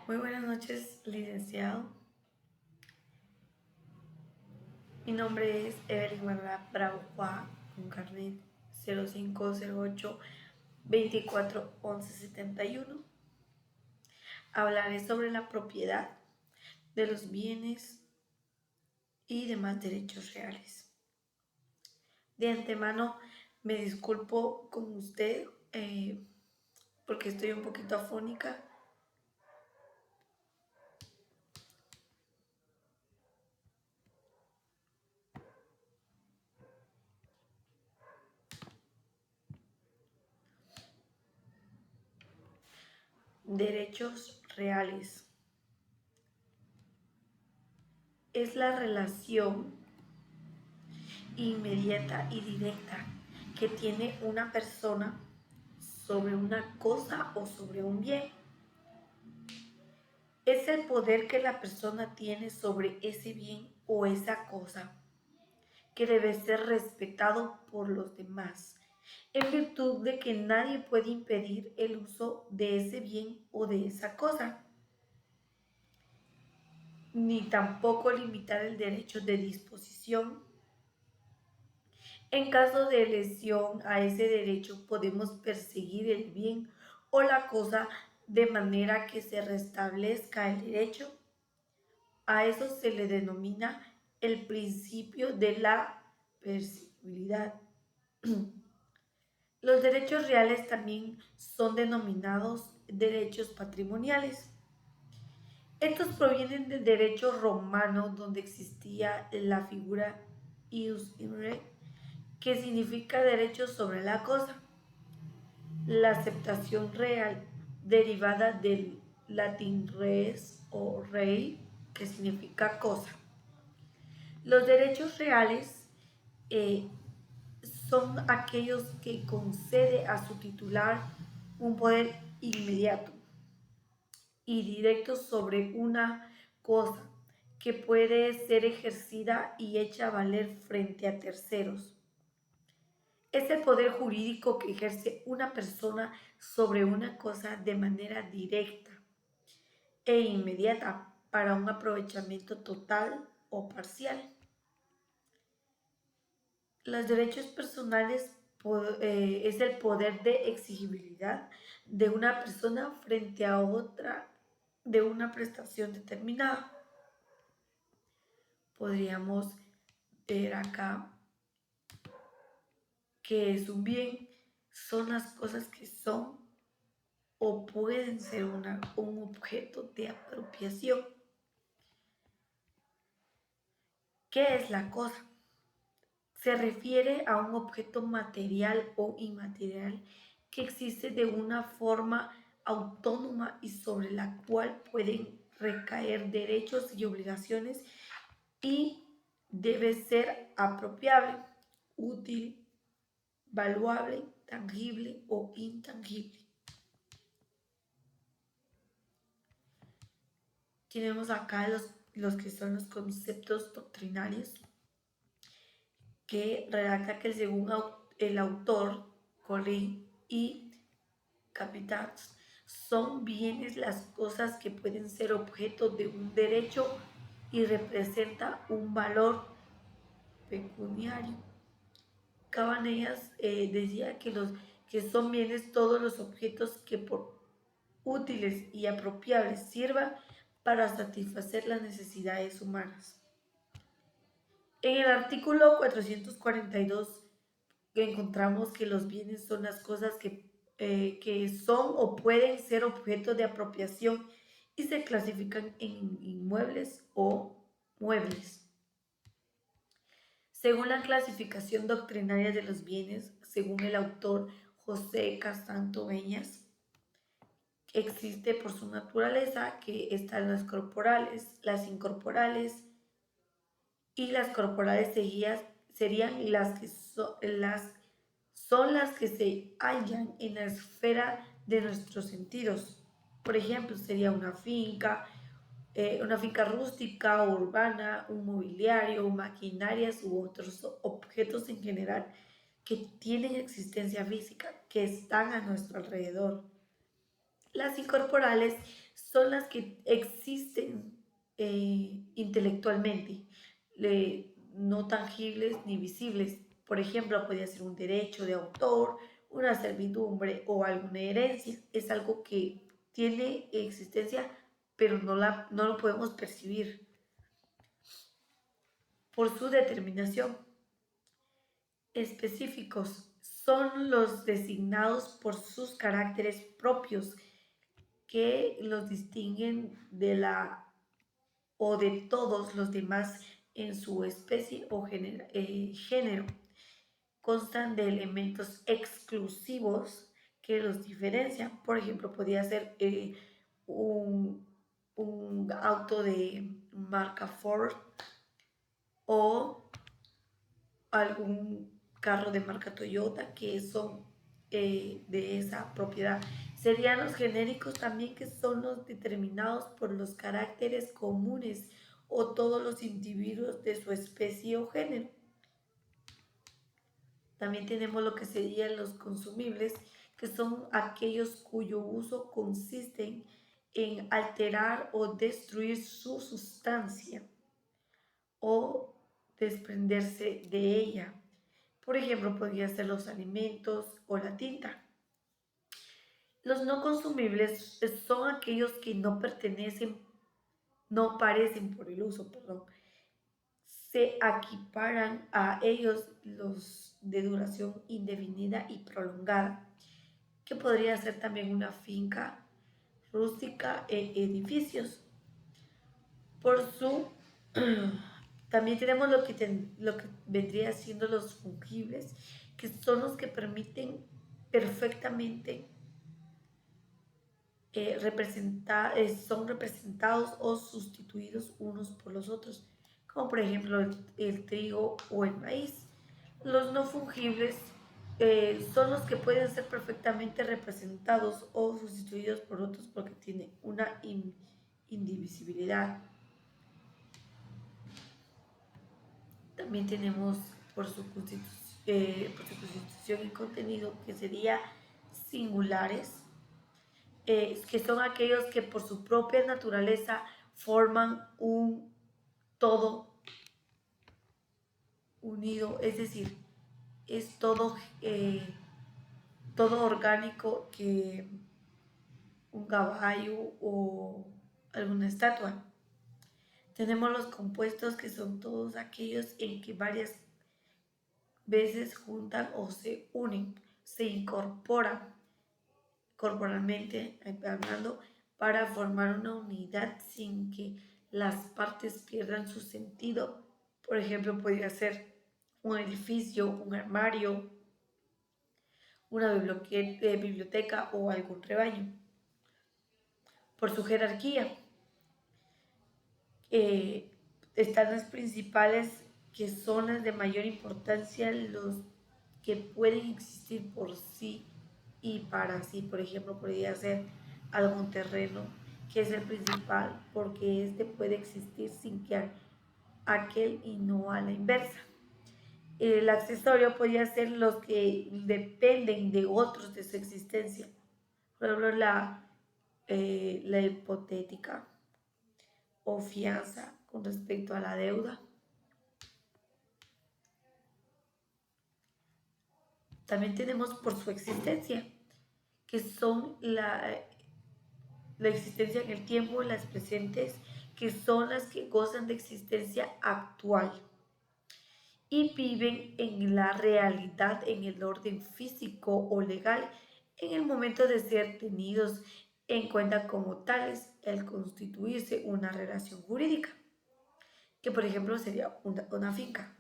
Muy buenas noches, licenciado. Mi nombre es Evelyn Guarda Bravo Juan, con carnet 0508 24 11 71. Hablaré sobre la propiedad de los bienes y demás derechos reales. De antemano me disculpo con usted porque estoy un poquito afónica. Derechos reales es la relación inmediata y directa que tiene una persona sobre una cosa o sobre un bien. Es el poder que la persona tiene sobre ese bien o esa cosa, que debe ser respetado por los demás, en virtud de que nadie puede impedir el uso de ese bien o de esa cosa, ni tampoco limitar el derecho de disposición. En caso de lesión a ese derecho, podemos perseguir el bien o la cosa de manera que se restablezca el derecho. A eso se le denomina el principio de la perseguibilidad. Los derechos reales también son denominados derechos patrimoniales. Estos provienen del derecho romano, donde existía la figura ius in re, que significa derecho sobre la cosa. La aceptación real, derivada del latín res o rei, que significa cosa. Los derechos reales eh, son aquellos que concede a su titular un poder inmediato y directo sobre una cosa que puede ser ejercida y hecha a valer frente a terceros. Es el poder jurídico que ejerce una persona sobre una cosa de manera directa e inmediata para un aprovechamiento total o parcial. Los derechos personales es el poder de exigibilidad de una persona frente a otra de una prestación determinada. Podríamos ver acá que es un bien, son las cosas que son o pueden ser un objeto de apropiación. ¿Qué es la cosa? Se refiere a un objeto material o inmaterial que existe de una forma autónoma y sobre la cual pueden recaer derechos y obligaciones y debe ser apropiable, útil, valuable, tangible o intangible. Tenemos acá los que son los conceptos doctrinarios que redacta que según el autor, Colin y Capitans, son bienes las cosas que pueden ser objeto de un derecho y representa un valor pecuniario. Cabanellas decía que son bienes todos los objetos que por útiles y apropiables sirvan para satisfacer las necesidades humanas. En el artículo 442 encontramos que los bienes son las cosas que son o pueden ser objeto de apropiación y se clasifican en inmuebles o muebles. Según la clasificación doctrinaria de los bienes, según el autor José Casanto Beñas, existe por su naturaleza que están las corporales, las incorporales, y las corporales serían son las que se hallan en la esfera de nuestros sentidos. Por ejemplo, sería una finca rústica o urbana, un mobiliario, maquinarias u otros objetos en general que tienen existencia física, que están a nuestro alrededor. Las incorporales son las que existen intelectualmente, no tangibles ni visibles. Por ejemplo, podría ser un derecho de autor, una servidumbre o alguna herencia. Es algo que tiene existencia, pero no lo podemos percibir por su determinación. Específicos son los designados por sus caracteres propios que los distinguen de la o de todos los demás en su especie o género. Constan de elementos exclusivos que los diferencian. Por ejemplo, podría ser un, un auto de marca Ford o algún carro de marca Toyota que son de esa propiedad. Serían los genéricos también, que son los determinados por los caracteres comunes o todos los individuos de su especie o género. También tenemos lo que serían los consumibles, que son aquellos cuyo uso consiste en alterar o destruir su sustancia o desprenderse de ella. Por ejemplo, podría ser los alimentos o la tinta. Los no consumibles son aquellos que no parecen por el uso, perdón. Se equiparan a ellos los de duración indefinida y prolongada, que podría ser también una finca rústica e edificios. Por su también tenemos lo que vendría siendo los fungibles, que son los que permiten perfectamente son representados o sustituidos unos por los otros, como por ejemplo el trigo o el maíz. Los no fungibles son los que pueden ser perfectamente representados o sustituidos por otros porque tienen una indivisibilidad. También tenemos por su constitución y contenido, que sería singulares, que son aquellos que por su propia naturaleza forman un todo unido, es decir, es todo orgánico, que un caballo o alguna estatua. Tenemos los compuestos, que son todos aquellos en que varias veces juntan o se unen, se incorporan corporalmente hablando, para formar una unidad sin que las partes pierdan su sentido. Por ejemplo, podría ser un edificio, un armario, una biblioteca o algún rebaño. Por su jerarquía, están las principales, que son las de mayor importancia, los que pueden existir por sí y para sí. Por ejemplo, podría ser algún terreno, que es el principal, porque este puede existir sin que aquel, y no a la inversa. El accesorio podría ser los que dependen de otros de su existencia. Por ejemplo, la hipotética o fianza con respecto a la deuda. También tenemos por su existencia, que son la existencia en el tiempo, las presentes, que son las que gozan de existencia actual y viven en la realidad, en el orden físico o legal, en el momento de ser tenidos en cuenta como tales, al constituirse una relación jurídica, que por ejemplo sería una finca.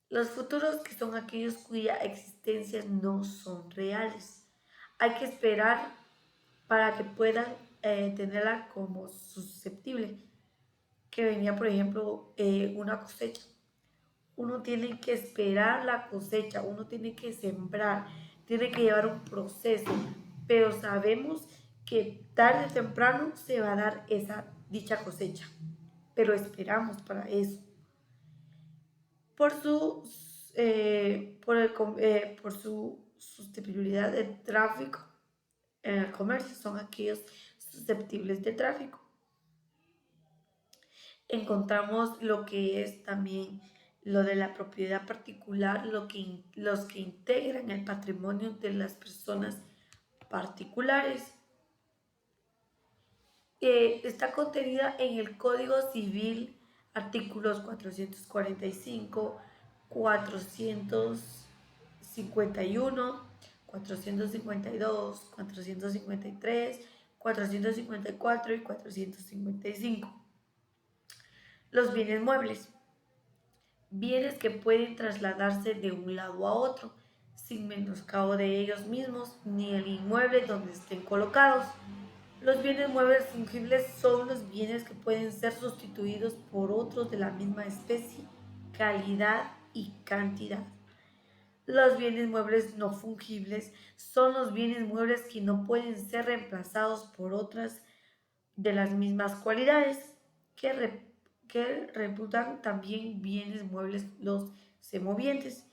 Los futuros, que son aquellos cuya existencia no son reales. Hay que esperar para que puedan tenerla como susceptible, que venía por ejemplo una cosecha. Uno tiene que esperar la cosecha, uno tiene que sembrar, tiene que llevar un proceso, pero sabemos que tarde o temprano se va a dar esa dicha cosecha, pero esperamos para eso. Por su, por su susceptibilidad de tráfico, en el comercio, son aquellos susceptibles de tráfico. Encontramos lo que es también lo de la propiedad particular, los que integran el patrimonio de las personas particulares. Está contenida en el Código Civil, artículos 445, 451, 452, 453, 454 y 455. Los bienes muebles. Bienes que pueden trasladarse de un lado a otro, sin menoscabo de ellos mismos ni el inmueble donde estén colocados. Los bienes muebles fungibles son los bienes que pueden ser sustituidos por otros de la misma especie, calidad y cantidad. Los bienes muebles no fungibles son los bienes muebles que no pueden ser reemplazados por otras de las mismas cualidades, que reputan también bienes muebles los semovientes.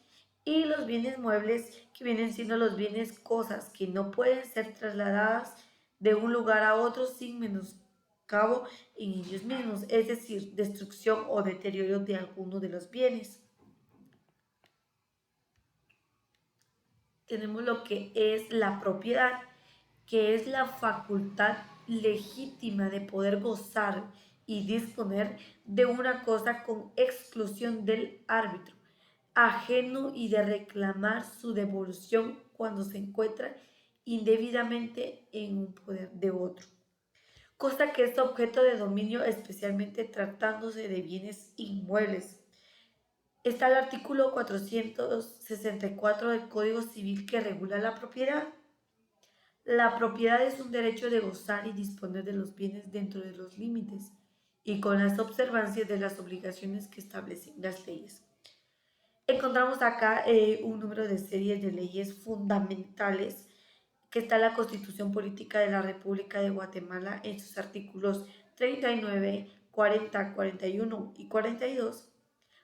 Y los bienes muebles que vienen siendo los bienes cosas que no pueden ser trasladadas de un lugar a otro sin menoscabo en ellos mismos, es decir, destrucción o deterioro de alguno de los bienes. Tenemos lo que es la propiedad, que es la facultad legítima de poder gozar y disponer de una cosa con exclusión del árbitro ajeno y de reclamar su devolución cuando se encuentra indebidamente en un poder de otro, cosa que es objeto de dominio, especialmente tratándose de bienes inmuebles. Está el artículo 464 del Código Civil que regula la propiedad. La propiedad es un derecho de gozar y disponer de los bienes dentro de los límites y con las observancias de las obligaciones que establecen las leyes. Encontramos acá un número de series de leyes fundamentales que está la Constitución Política de la República de Guatemala en sus artículos 39, 40, 41 y 42.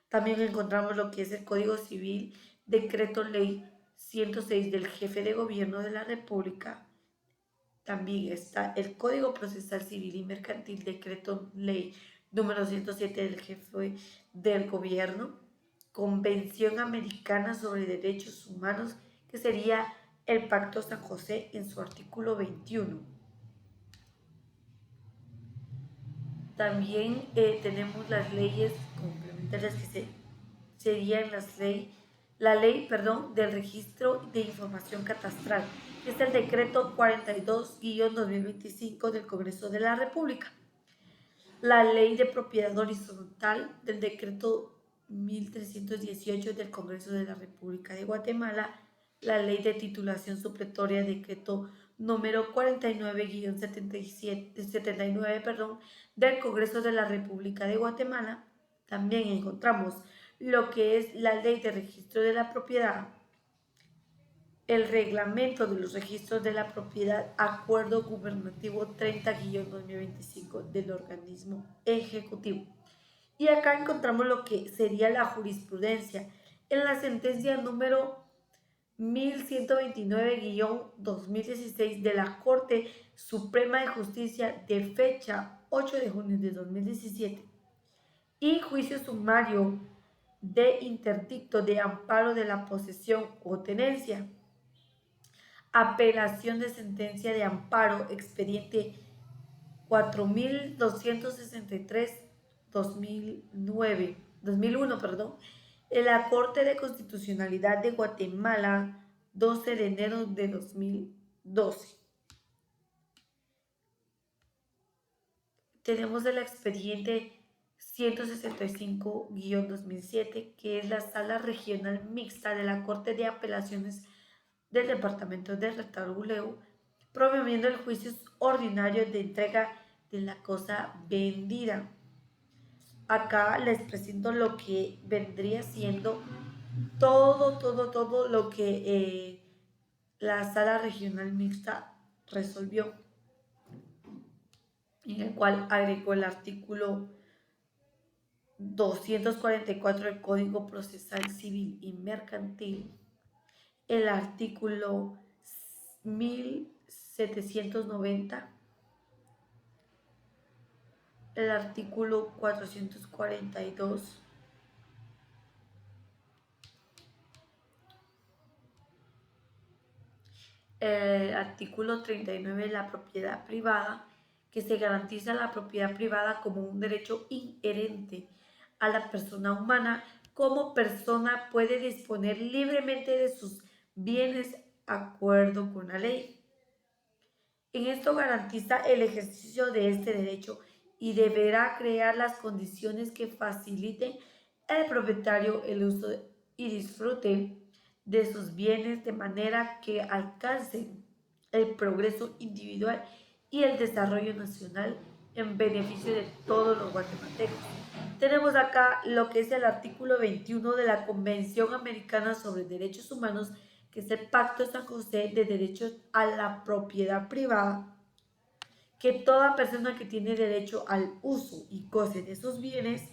También encontramos lo que es el Código Civil, Decreto Ley 106 del Jefe de Gobierno de la República. También está el Código Procesal Civil y Mercantil, Decreto Ley número 107 del Jefe del Gobierno. Convención Americana sobre Derechos Humanos, que sería el Pacto San José en su artículo 21. También tenemos las leyes complementarias que serían la ley del registro de información catastral, que es el decreto 42-2025 del Congreso de la República. La ley de propiedad horizontal del decreto 1318 del Congreso de la República de Guatemala, la ley de titulación supletoria, decreto número 49-79 del Congreso de la República de Guatemala. También encontramos lo que es la ley de registro de la propiedad, el reglamento de los registros de la propiedad, acuerdo gubernativo 30-2025 del organismo ejecutivo. Y acá encontramos lo que sería la jurisprudencia en la sentencia número 1129-2016 de la Corte Suprema de Justicia de fecha 8 de junio de 2017 y juicio sumario de interdicto de amparo de la posesión o tenencia. Apelación de sentencia de amparo, expediente 4263-2001, en la Corte de Constitucionalidad de Guatemala, 12 de enero de 2012. Tenemos el expediente 165-2007, que es la Sala Regional Mixta de la Corte de Apelaciones del Departamento de Retalhuleu, promoviendo el juicio ordinario de entrega de la cosa vendida. Acá les presento lo que vendría siendo todo lo que la Sala Regional Mixta resolvió, en el cual agregó el artículo 244 del Código Procesal Civil y Mercantil, el artículo 1790, el artículo 442, el artículo 39 de la propiedad privada, que se garantiza la propiedad privada como un derecho inherente a la persona humana. Como persona puede disponer libremente de sus bienes de acuerdo con la ley. En esto garantiza el ejercicio de este derecho y deberá crear las condiciones que faciliten al propietario el uso y disfrute de sus bienes de manera que alcancen el progreso individual y el desarrollo nacional en beneficio de todos los guatemaltecos. Tenemos acá lo que es el artículo 21 de la Convención Americana sobre Derechos Humanos, que es el Pacto de San José de Derechos a la Propiedad Privada, que toda persona que tiene derecho al uso y goce de sus bienes,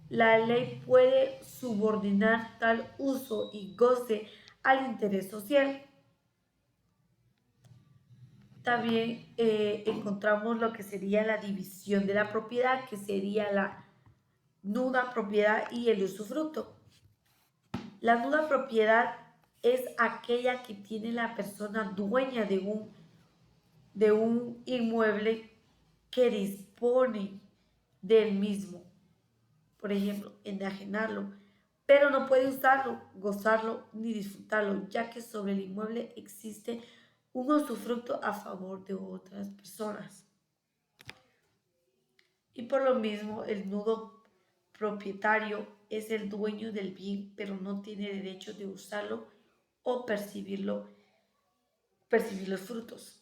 la ley puede subordinar tal uso y goce al interés social. También encontramos lo que sería la división de la propiedad, que sería la nuda propiedad y el usufructo. La nuda propiedad es aquella que tiene la persona dueña de un inmueble que dispone del mismo. Por ejemplo, enajenarlo, pero no puede usarlo, gozarlo ni disfrutarlo, ya que sobre el inmueble existe un usufructo a favor de otras personas. Y por lo mismo, el nudo propietario es el dueño del bien, pero no tiene derecho de usarlo o percibir los frutos.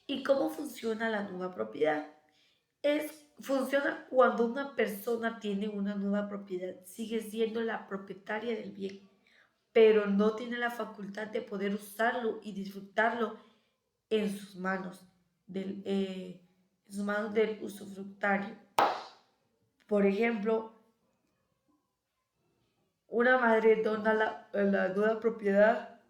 ¿Y cómo funciona la nuda propiedad? Funciona cuando una persona tiene una nuda propiedad, sigue siendo la propietaria del bien, pero no tiene la facultad de poder usarlo y disfrutarlo en sus manos en sus manos del usufructario. Por ejemplo, una madre dona la nueva propiedad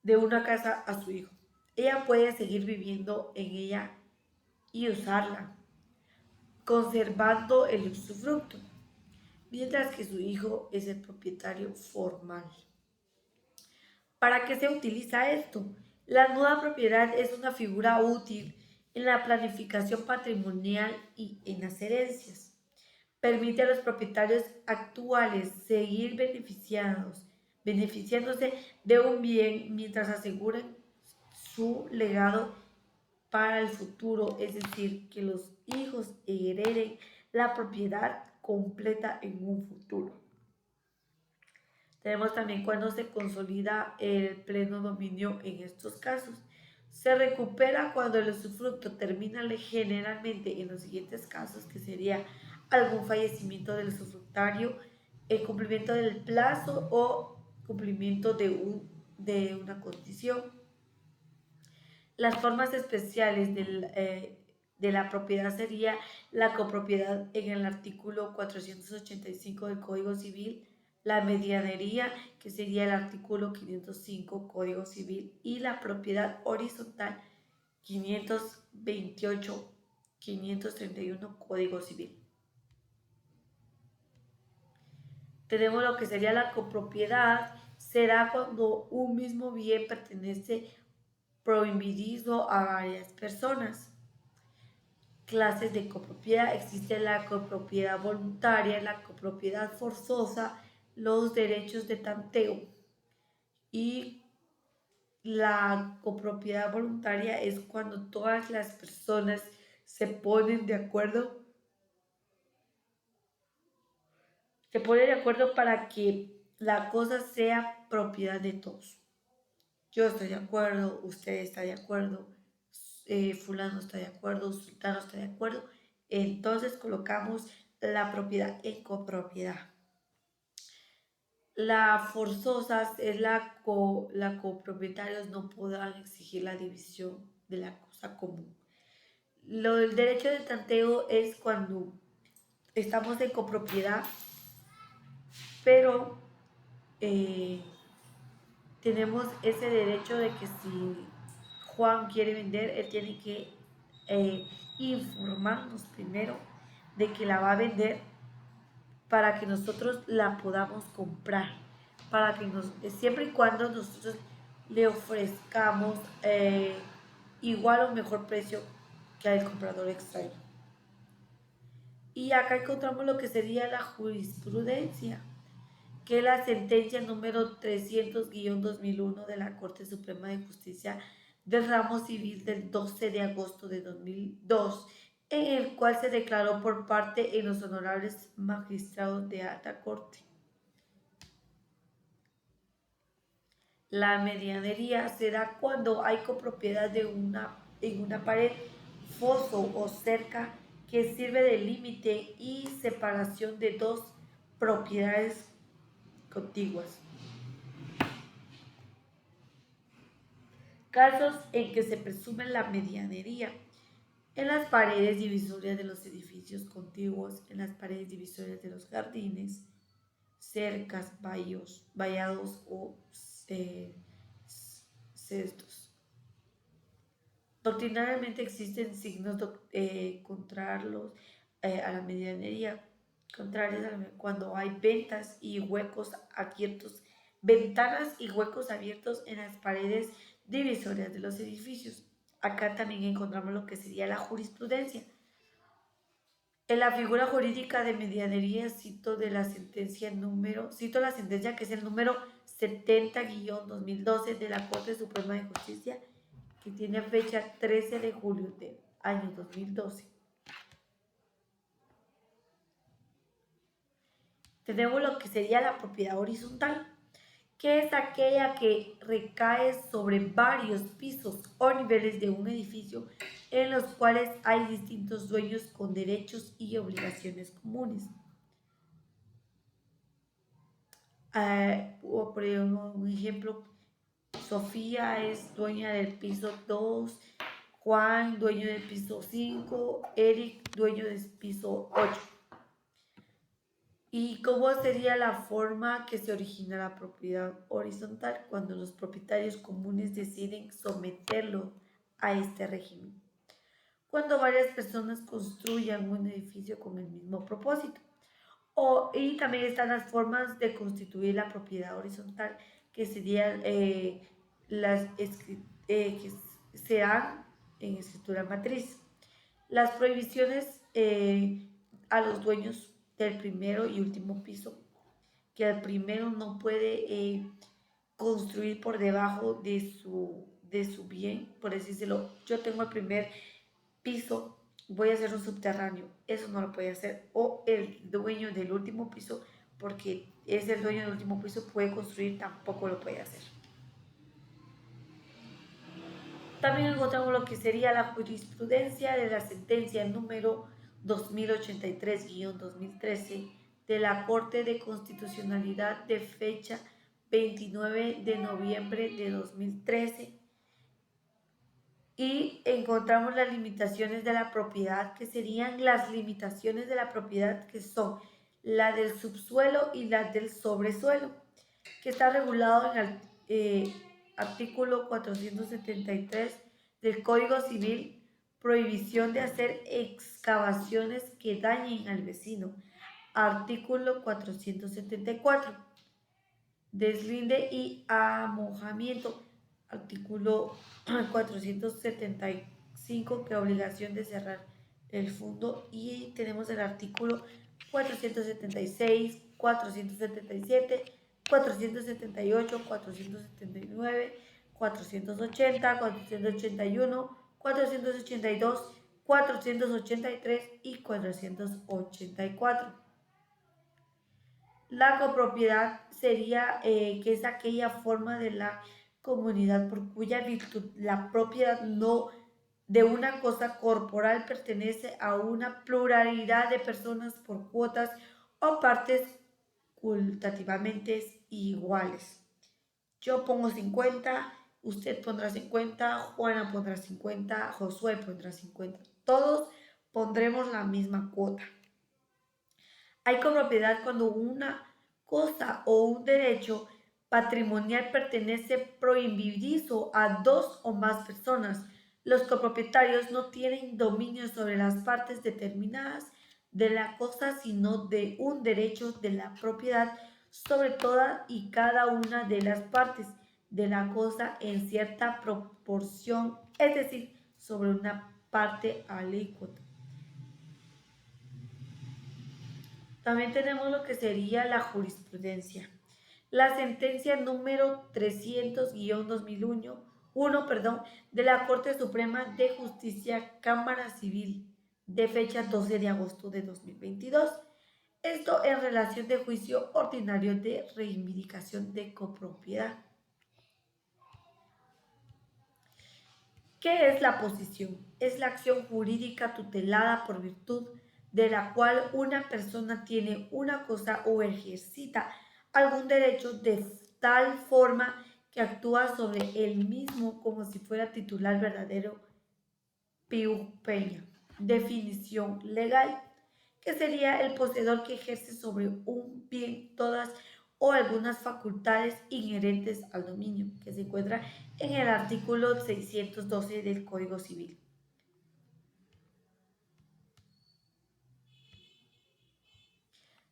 de una casa a su hijo. Ella puede seguir viviendo en ella y usarla, conservando el usufructo, mientras que su hijo es el propietario formal. ¿Para qué se utiliza esto? La nueva propiedad es una figura útil en la planificación patrimonial y en las herencias. Permite a los propietarios actuales seguir beneficiándose de un bien mientras aseguran su legado para el futuro, es decir, que los hijos hereden la propiedad completa en un futuro. Tenemos también cuando se consolida el pleno dominio en estos casos. Se recupera cuando el usufructo termina generalmente en los siguientes casos, que sería algún fallecimiento del usufructario, el cumplimiento del plazo o cumplimiento de una condición. Las formas especiales de la propiedad sería la copropiedad en el artículo 485 del Código Civil, la medianería, que sería el artículo 505 Código Civil, y la propiedad horizontal 528, 531 Código Civil. Tenemos lo que sería la copropiedad, será cuando un mismo bien pertenece prohibido a varias personas. Clases de copropiedad: existe la copropiedad voluntaria, la copropiedad forzosa, los derechos de tanteo. Y la copropiedad voluntaria es cuando todas las personas se ponen de acuerdo para que la cosa sea propiedad de todos. Yo estoy de acuerdo, usted está de acuerdo, fulano está de acuerdo, sultano está de acuerdo. Entonces colocamos la propiedad en copropiedad. La forzosas es la copropietarios no podrán exigir la división de la cosa común. Lo del derecho de tanteo es cuando estamos en copropiedad pero tenemos ese derecho de que si Juan quiere vender, él tiene que informarnos primero de que la va a vender para que nosotros la podamos comprar, para que siempre y cuando nosotros le ofrezcamos igual o mejor precio que al comprador extraño. Y acá encontramos lo que sería la jurisprudencia, que es la sentencia número 300-2001 de la Corte Suprema de Justicia del Ramo Civil del 12 de agosto de 2002, en el cual se declaró por parte en los honorables magistrados de alta corte. La medianería se da cuando hay copropiedad en una pared, foso o cerca que sirve de límite y separación de dos propiedades contiguas. Casos en que se presume la medianería: en las paredes divisorias de los edificios contiguos, en las paredes divisorias de los jardines, cercas, vallados o cestos. Doctrinariamente existen signos contrarios a la medianería, cuando hay ventanas y huecos abiertos en las paredes divisorias de los edificios. Acá también encontramos lo que sería la jurisprudencia. En la figura jurídica de medianería cito la sentencia que es el número 70-2012 de la Corte Suprema de Justicia, que tiene fecha 13 de julio del año 2012. Tenemos lo que sería la propiedad horizontal, que es aquella que recae sobre varios pisos o niveles de un edificio en los cuales hay distintos dueños con derechos y obligaciones comunes. Por un ejemplo, Sofía es dueña del piso 2, Juan dueño del piso 5, Eric dueño del piso 8. ¿Y cómo sería la forma que se origina la propiedad horizontal? Cuando los propietarios comunes deciden someterlo a este régimen. Cuando varias personas construyan un edificio con el mismo propósito. Y también están las formas de constituir la propiedad horizontal, que serían las que se dan en escritura matriz. Las prohibiciones a los dueños del primero y último piso, que el primero no puede construir por debajo de su bien, por decirlo. Yo tengo el primer piso, voy a hacer un subterráneo, eso no lo puede hacer. O el dueño del último piso, porque es el dueño del último piso, puede construir, tampoco lo puede hacer. También encontramos lo que sería la jurisprudencia de la sentencia número 2083-2013 de la Corte de Constitucionalidad de fecha 29 de noviembre de 2013. Y encontramos las limitaciones de la propiedad, que serían las limitaciones de la propiedad, que son la del subsuelo y la del sobresuelo, que está regulado en el artículo 473 del Código Civil, prohibición de hacer excavaciones que dañen al vecino. Artículo 474, deslinde y amojamiento. Artículo 475, que obligación de cerrar el fondo. Y tenemos el artículo 476, 477, 478, 479, 480, 481, 482, 483 y 484. La copropiedad sería que es aquella forma de la comunidad por cuya virtud la propiedad no de una cosa corporal pertenece a una pluralidad de personas por cuotas o partes cualitativamente iguales. Yo pongo 50, usted pondrá 50, Juana pondrá 50, Josué pondrá 50. Todos pondremos la misma cuota. Hay copropiedad cuando una cosa o un derecho patrimonial pertenece prohibidizo a dos o más personas, los copropietarios no tienen dominio sobre las partes determinadas de la cosa, sino de un derecho de la propiedad sobre toda y cada una de las partes de la cosa en cierta proporción, es decir, sobre una parte alícuota. También tenemos lo que sería la jurisprudencia. La sentencia número 300-2001 de la Corte Suprema de Justicia Cámara Civil de fecha 12 de agosto de 2022. Esto en relación de juicio ordinario de reivindicación de copropiedad. ¿Qué es la posesión? Es la acción jurídica tutelada por virtud de la cual una persona tiene una cosa o ejercita algún derecho de tal forma que actúa sobre él mismo como si fuera titular verdadero. Piu Peña. Definición legal, que sería el poseedor que ejerce sobre un bien todas o algunas facultades inherentes al dominio, que se encuentra en el artículo 612 del Código Civil.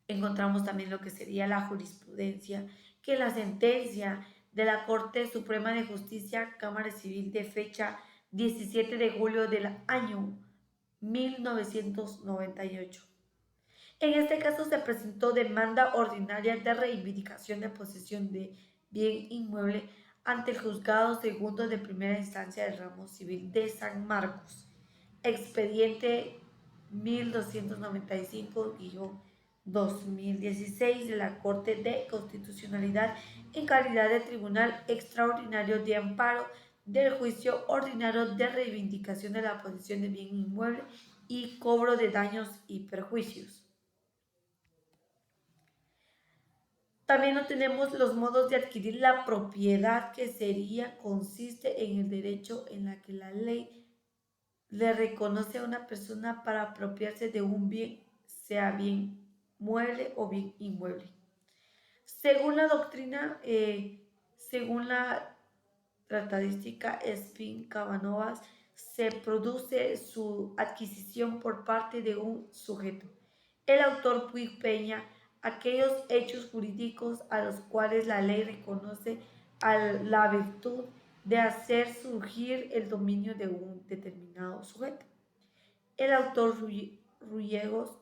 Encontramos también lo que sería la jurisprudencia, que la sentencia de la Corte Suprema de Justicia, Cámara Civil de fecha 17 de julio del año 1998. En este caso se presentó demanda ordinaria de reivindicación de posesión de bien inmueble ante el Juzgado Segundo de Primera Instancia del Ramo Civil de San Marcos, expediente 1295-2016 de la Corte de Constitucionalidad en calidad de Tribunal Extraordinario de Amparo del Juicio Ordinario de Reivindicación de la Posesión de Bien Inmueble y cobro de daños y perjuicios. También no tenemos los modos de adquirir la propiedad, que consiste en el derecho en la que la ley le reconoce a una persona para apropiarse de un bien, sea bien mueble o bien inmueble. Según la doctrina, según la tratadística Spin-Cabanovas, se produce su adquisición por parte de un sujeto. El autor Puig Peña, aquellos hechos jurídicos a los cuales la ley reconoce la virtud de hacer surgir el dominio de un determinado sujeto. El autor Rullegos,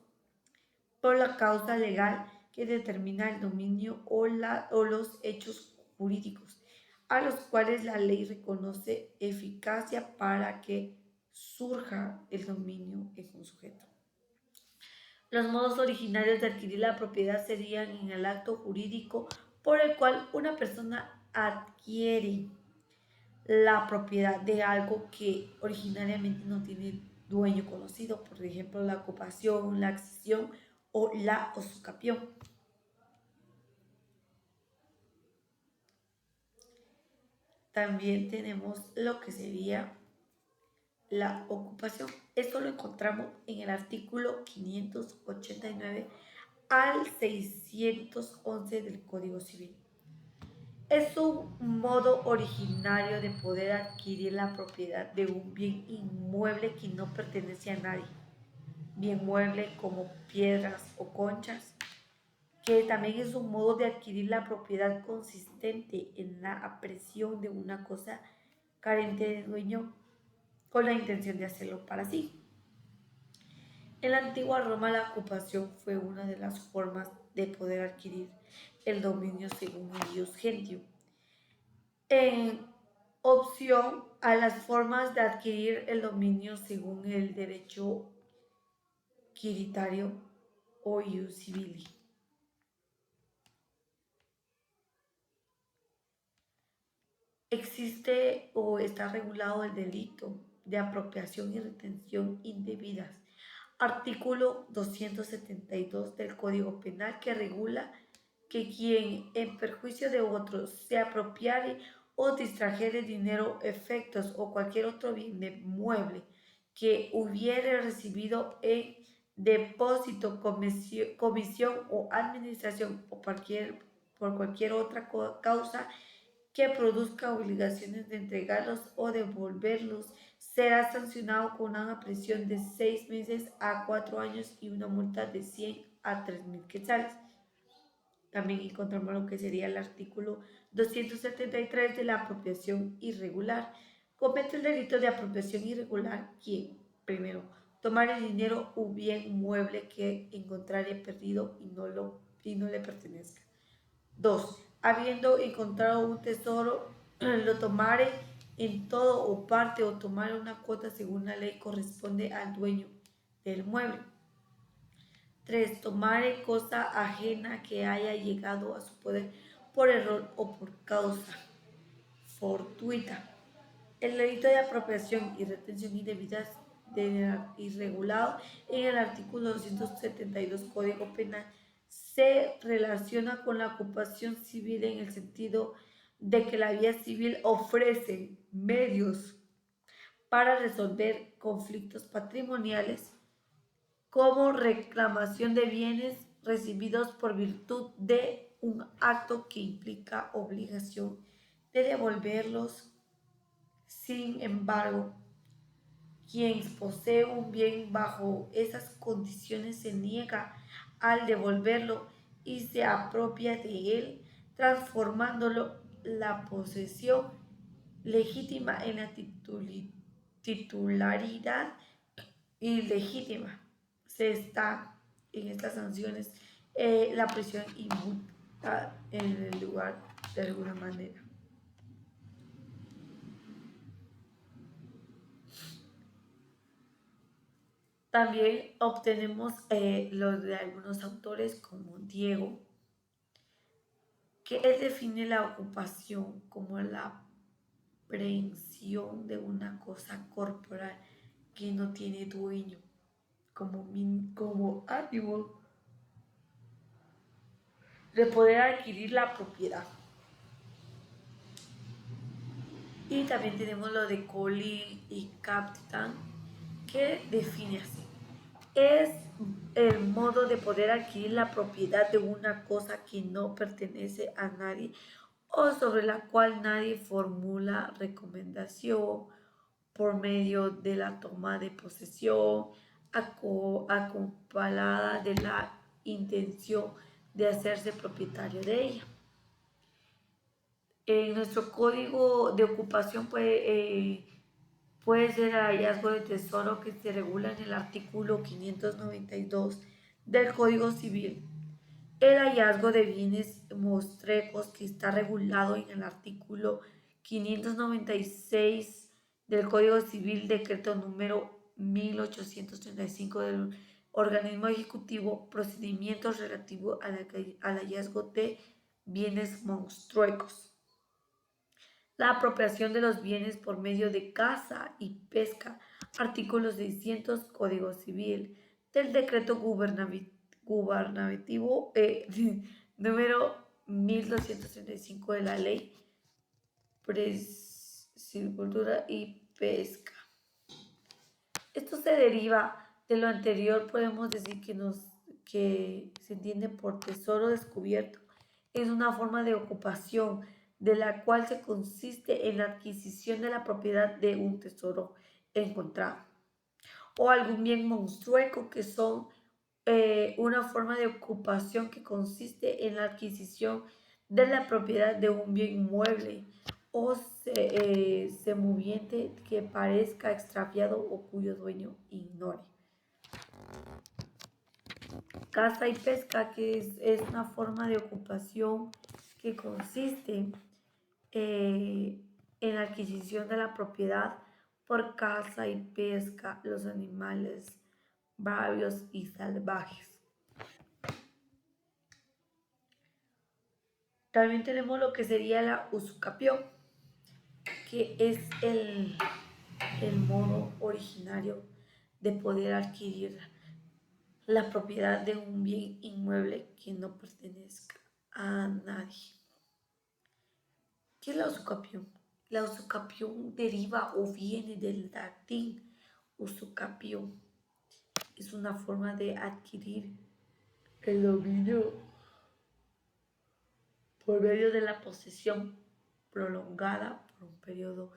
por la causa legal que determina el dominio o los hechos jurídicos a los cuales la ley reconoce eficacia para que surja el dominio en un sujeto. Los modos originarios de adquirir la propiedad serían en el acto jurídico por el cual una persona adquiere la propiedad de algo que originariamente no tiene dueño conocido, por ejemplo, la ocupación, la accesión o la usucapión. También tenemos lo que sería la ocupación. Esto lo encontramos en el artículo 589 al 611 del Código Civil. Es un modo originario de poder adquirir la propiedad de un bien inmueble que no pertenece a nadie. Bien mueble como piedras o conchas, que también es un modo de adquirir la propiedad consistente en la aprehensión de una cosa carente de dueño con la intención de hacerlo para sí. En la antigua Roma la ocupación fue una de las formas de poder adquirir el dominio según el ius gentium, en opción a las formas de adquirir el dominio según el derecho quiritario o ius civili. Existe o está regulado el delito de apropiación y retención indebidas. Artículo 272 del Código Penal, que regula que quien en perjuicio de otros se apropiare o distrajere dinero, efectos o cualquier otro bien mueble que hubiere recibido en depósito, comisión o administración o por cualquier otra causa que produzca obligaciones de entregarlos o devolverlos, será sancionado con una prisión de 6 meses a 4 años y una multa de 100 a 3.000 quetzales. También encontramos lo que sería el artículo 273 de la apropiación irregular. Comete el delito de apropiación irregular quien, primero, tomar el dinero o bien mueble que encontrare perdido y no le pertenezca. 2. Habiendo encontrado un tesoro, lo tomare en todo o parte o tomare una cuota según la ley corresponde al dueño del mueble. 3. Tomare cosa ajena que haya llegado a su poder por error o por causa fortuita. El delito de apropiación y retención indebida irregulado en el artículo 272 Código Penal se relaciona con la ocupación civil en el sentido de que la vía civil ofrece medios para resolver conflictos patrimoniales como reclamación de bienes recibidos por virtud de un acto que implica obligación de devolverlos. Sin embargo, quien posee un bien bajo esas condiciones se niega al devolverlo y se apropia de él, transformándolo la posesión legítima en la titularidad ilegítima. Se está en estas sanciones la prisión imputa en el lugar de alguna manera. También obtenemos los de algunos autores como Diego, que él define la ocupación como la prehensión de una cosa corporal que no tiene dueño, como ánimo de poder adquirir la propiedad. Y también tenemos lo de Colin y Captain, que define así. Es el modo de poder adquirir la propiedad de una cosa que no pertenece a nadie o sobre la cual nadie formula recomendación por medio de la toma de posesión acompañada de la intención de hacerse propietario de ella. En nuestro código de ocupación puede ser el hallazgo de tesoro que se regula en el artículo 592 del Código Civil. El hallazgo de bienes mostrecos que está regulado en el artículo 596 del Código Civil, decreto número 1835 del organismo ejecutivo, procedimientos relativos al hallazgo de bienes monstruecos. La apropiación de los bienes por medio de caza y pesca, artículo 600 Código Civil, del decreto gubernativo número 1235 de la ley Silvicultura y Pesca. Esto se deriva de lo anterior, podemos decir que se entiende por tesoro descubierto. Es una forma de ocupación de la cual se consiste en la adquisición de la propiedad de un tesoro encontrado. O algún bien monstruoso, que son una forma de ocupación que consiste en la adquisición de la propiedad de un bien mueble o semoviente que parezca extraviado o cuyo dueño ignore. Caza y pesca, que es una forma de ocupación que consiste en la adquisición de la propiedad por caza y pesca los animales bravios y salvajes. También tenemos lo que sería la usucapión, que es el modo originario de poder adquirir la propiedad de un bien inmueble que no pertenezca a nadie. ¿Qué es la usucapión? La usucapión deriva o viene del latín usucapio, es una forma de adquirir el dominio por medio de la posesión prolongada por un periodo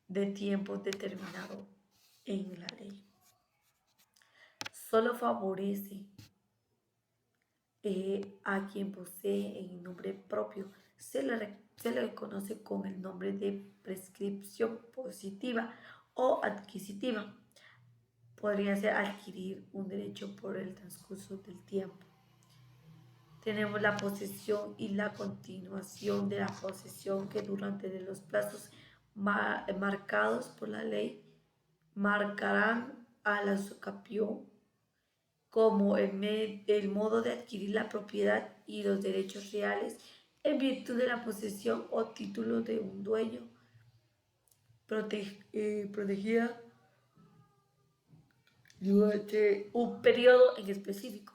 de tiempo determinado en la ley. Solo favorece a quien posee en nombre propio. Se le conoce con el nombre de prescripción positiva o adquisitiva. Podría ser adquirir un derecho por el transcurso del tiempo. Tenemos la posesión y la continuación de la posesión que durante los plazos marcados por la ley marcarán a la usucapión como el modo de adquirir la propiedad y los derechos reales en virtud de la posesión o título de un dueño protegida durante un periodo en específico.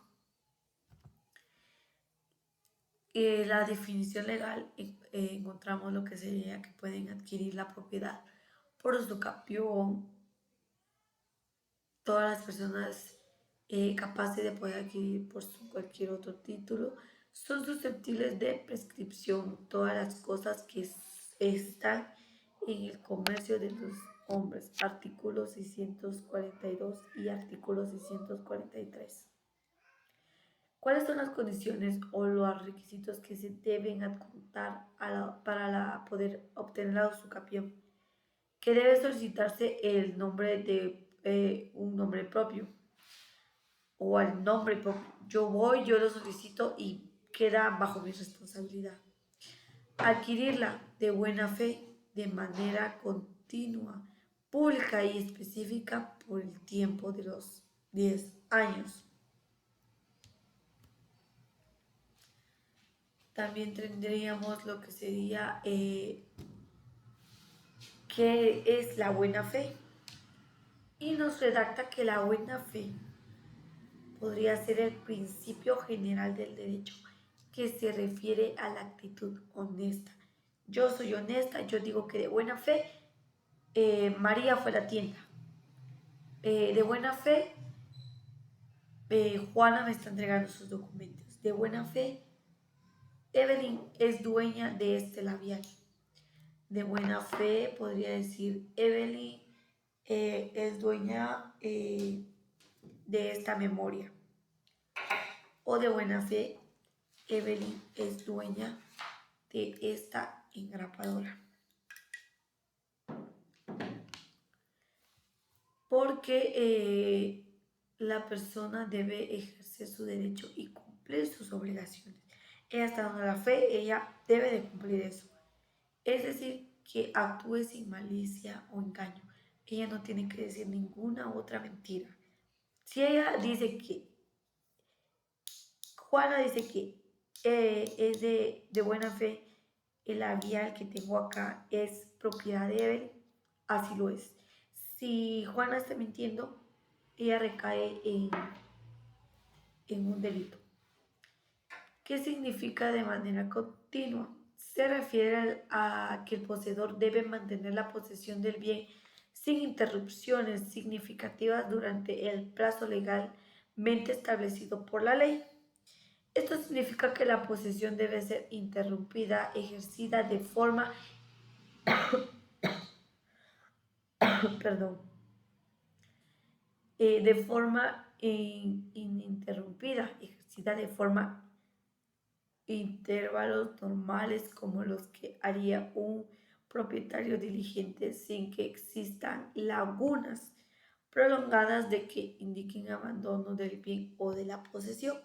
La definición legal encontramos lo que sería que pueden adquirir la propiedad por usucapión todas las personas capaces de poder adquirir por cualquier otro título son susceptibles de prescripción todas las cosas que están en el comercio de los hombres, artículo 642 y artículo 643. ¿Cuáles son las condiciones o los requisitos que se deben adjuntar para poder obtener la usucapión? Que debe solicitarse el nombre de un nombre propio o al nombre propio. Yo lo solicito y queda bajo mi responsabilidad. Adquirirla de buena fe, de manera continua, pública y específica por el tiempo de los 10 años. También tendríamos lo que sería qué es la buena fe. Y nos redacta que la buena fe podría ser el principio general del derecho que se refiere a la actitud honesta. Yo soy honesta, yo digo que de buena fe María fue a la tienda. De buena fe Juana me está entregando sus documentos. De buena fe Evelyn es dueña de este labial. De buena fe podría decir Evelyn es dueña de esta memoria. O de buena fe Evelyn es dueña de esta engrapadora. Porque la persona debe ejercer su derecho y cumplir sus obligaciones. Ella está dando la fe, ella debe de cumplir eso. Es decir, que actúe sin malicia o engaño. Ella no tiene que decir ninguna otra mentira. Si ella dice que, Juana dice que es de buena fe, el labial que tengo acá es propiedad de Evelyn, así lo es. Si Juana está mintiendo, ella recae en un delito. ¿Qué significa de manera continua? Se refiere a que el poseedor debe mantener la posesión del bien sin interrupciones significativas durante el plazo legalmente establecido por la ley. Esto significa que la posesión debe ser interrumpida, ejercida de forma ininterrumpida, ejercida de forma intervalos normales como los que haría un propietario diligente sin que existan lagunas prolongadas de que indiquen abandono del bien o de la posesión.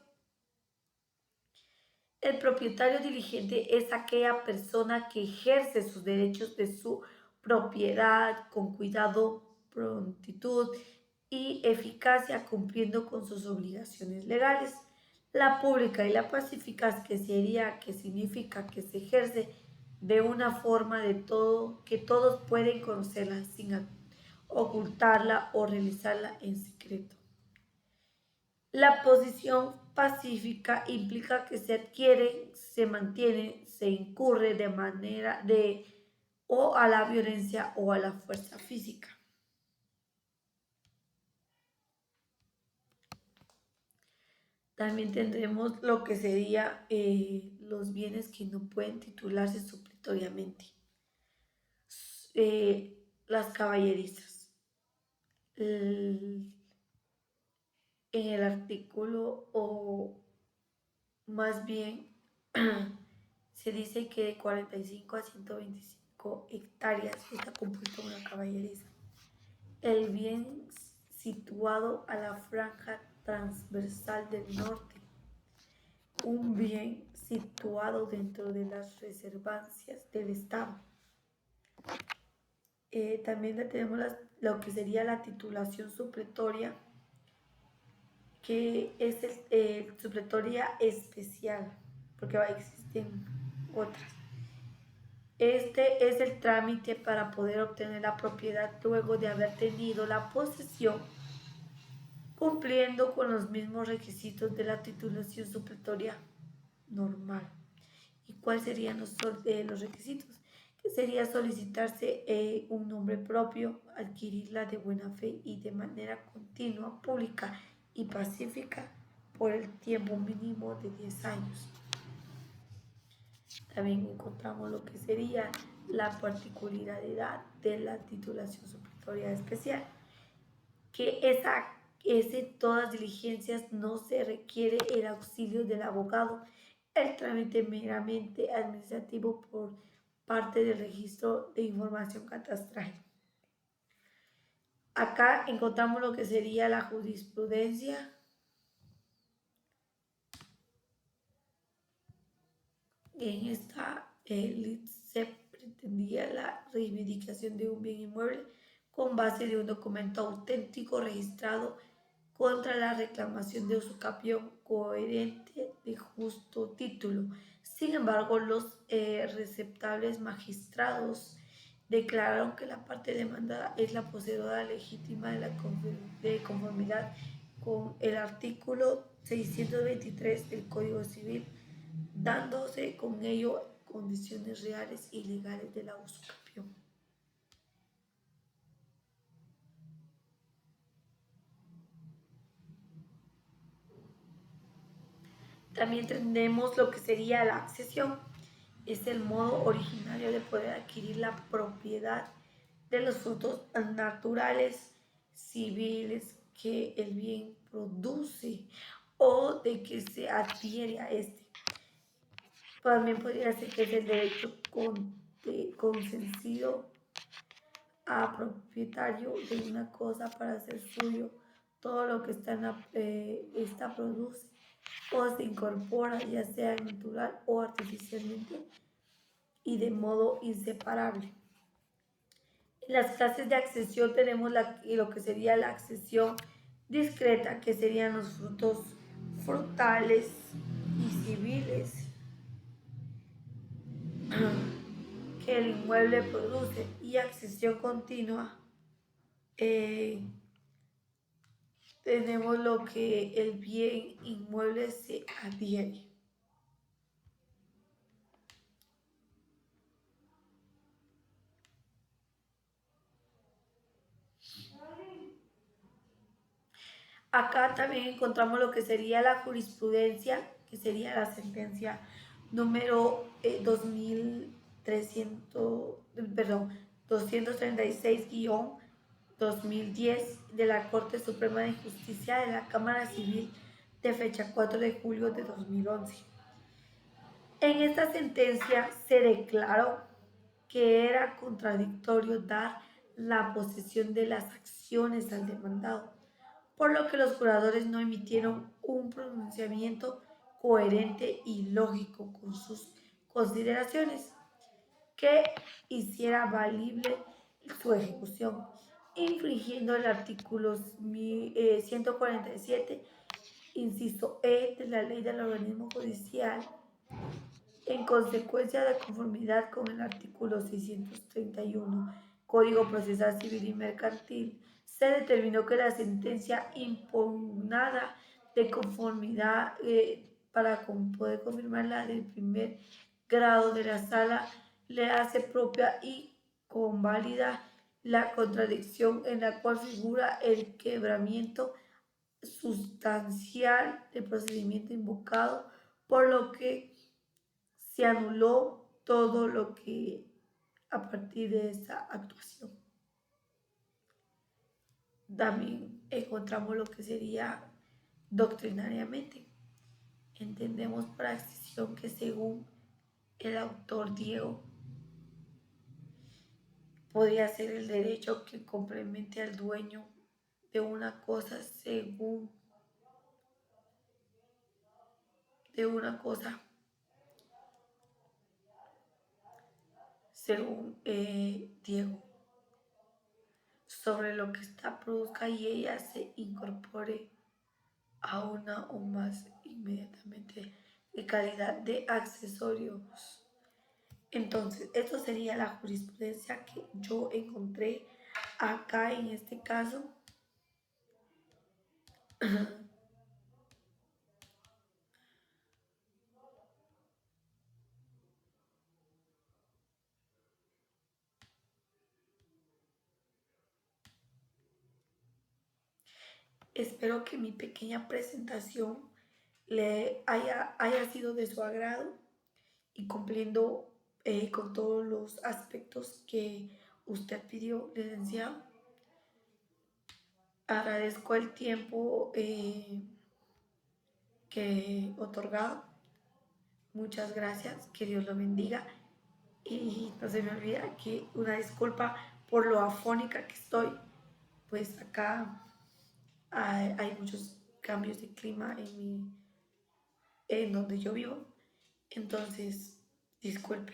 El propietario diligente es aquella persona que ejerce sus derechos de su propiedad con cuidado, prontitud y eficacia, cumpliendo con sus obligaciones legales. La pública y la pacífica, que significa que se ejerce de una forma de todo, que todos pueden conocerla sin ocultarla o realizarla en secreto. La posición pacífica implica que se adquiere, se mantiene, se incurre de manera de o a la violencia o a la fuerza física. También tendremos lo que sería los bienes que no pueden titularse supletoriamente. Las caballerizas. En el artículo, o más bien se dice que de 45 a 125 hectáreas está compuesto una caballeriza. El bien situado a la franja transversal del norte, un bien situado dentro de las reservancias del Estado. También tenemos lo que sería la titulación supletoria, que es supletoria especial, porque existen otras. Este es el trámite para poder obtener la propiedad luego de haber tenido la posesión, cumpliendo con los mismos requisitos de la titulación supletoria normal. ¿Y cuáles serían los requisitos? Que sería solicitarse un nombre propio, adquirirla de buena fe y de manera continua, pública y pacífica por el tiempo mínimo de 10 años. También encontramos lo que sería la particularidad de la titulación supletoria especial, que en todas diligencias no se requiere el auxilio del abogado, el trámite meramente administrativo por parte del registro de información catastral. Acá encontramos lo que sería la jurisprudencia. En esta se pretendía la reivindicación de un bien inmueble con base de un documento auténtico registrado contra la reclamación de usucapión coherente de justo título. Sin embargo, los receptables magistrados declararon que la parte demandada es la poseedora legítima de conformidad con el artículo 623 del Código Civil, dándose con ello condiciones reales y legales de la usucapión. También tenemos lo que sería la accesión. Es el modo originario de poder adquirir la propiedad de los frutos naturales, civiles que el bien produce o de que se adhiere a este. También podría ser que es el derecho concedido a propietario de una cosa para hacer suyo todo lo que esta produce o se incorpora, ya sea natural o artificialmente, y de modo inseparable. En las clases de accesión tenemos lo que sería la accesión discreta, que serían los frutos frutales y civiles que el inmueble produce, y accesión continua. Tenemos lo que el bien inmueble se adhiere. Acá también encontramos lo que sería la jurisprudencia, que sería la sentencia número 236-2010 de la Corte Suprema de Justicia de la Cámara Civil de fecha 4 de julio de 2011. En esta sentencia se declaró que era contradictorio dar la posesión de las acciones al demandado, por lo que los juradores no emitieron un pronunciamiento coherente y lógico con sus consideraciones que hiciera valible su ejecución, infringiendo el artículo 147, inciso E de la Ley del Organismo Judicial. En consecuencia de conformidad con el artículo 631 Código Procesal Civil y Mercantil, se determinó que la sentencia impugnada de conformidad para poder confirmar la del primer grado de la sala le hace propia y convalida la contradicción en la cual figura el quebramiento sustancial del procedimiento invocado, por lo que se anuló todo lo que a partir de esa actuación. También encontramos lo que sería doctrinariamente. Entendemos por extensión que según el autor Diego, podría ser el derecho que complemente al dueño de una cosa según Diego, sobre lo que está produzca y ella se incorpore a una o más inmediatamente de calidad de accesorios. Entonces, esto sería la jurisprudencia que yo encontré acá en este caso. Espero que mi pequeña presentación le haya sido de su agrado y cumpliendo con todos los aspectos que usted pidió, licenciado. Agradezco el tiempo que otorgado. Muchas gracias, que Dios lo bendiga. Y no se me olvida que una disculpa por lo afónica que estoy, pues acá hay muchos cambios de clima en donde yo vivo. Entonces, disculpe.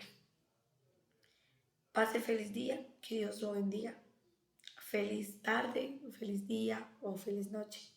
Pase feliz día, que Dios lo bendiga. Feliz tarde, feliz día o feliz noche.